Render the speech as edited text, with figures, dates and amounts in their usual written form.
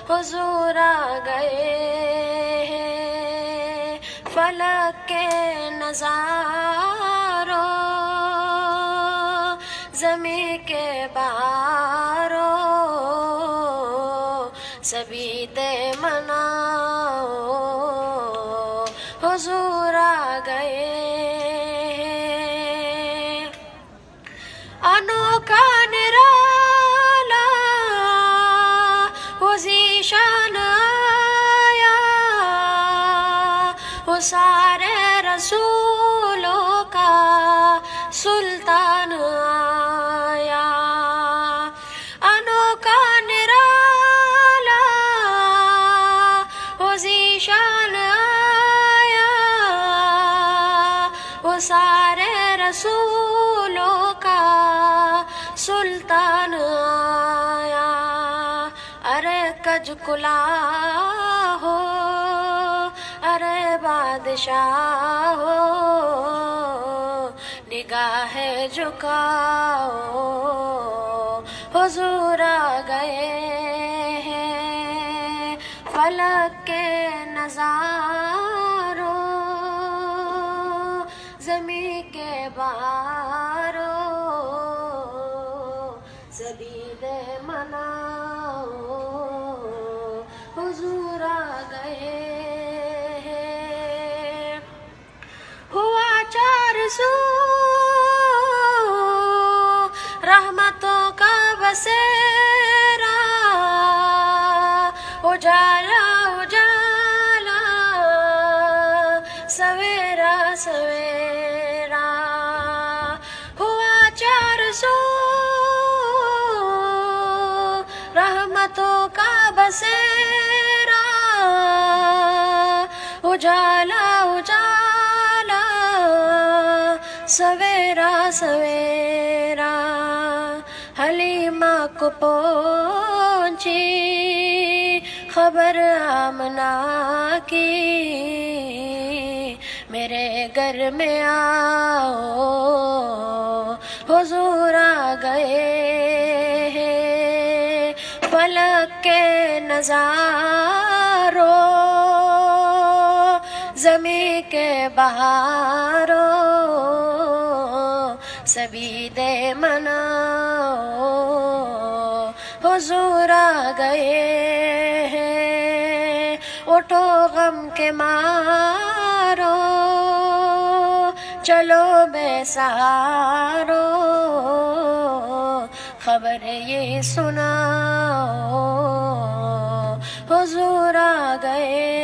حضور آ گئے ہیں فلک کے نظاروں زمین کے بہاروں سبھی دے مناؤ حضور آ گئے ہیں انوکھا نرالا وہ ذیشان آیا وہ سارے رسولوں کا سلطان آیا انوکھا نرالا وہ ذیشان آیا وہ سارے رسولوں کا سلطان آیا ارے کج کلا ہو ارے بادشاہ ہو نگاہ جھکاؤ حضور آ گئے ہیں فلک کے نظاروں زمین کے بہاروں سبھی دے مناؤ حضور آ گئے ہیں ہوا چار سو رحمتوں کا بسیرا اجالا اجالا سویرا سویرا ہوا چار سو رحمتوں کا بسیرا اجالا اجالا سویرا سویرا حلیمہ کو پہنچی خبر آمنہ کی میرے گھر میں آؤ حضور آ گئے ہیں فلک کے نظاروں زمین کے بہاروں سبھی دے مناؤ حضور آ گئے ہیں اٹھو غم کے مارو چلو بے سہارو خبر یہ سناؤ حضور آ گئے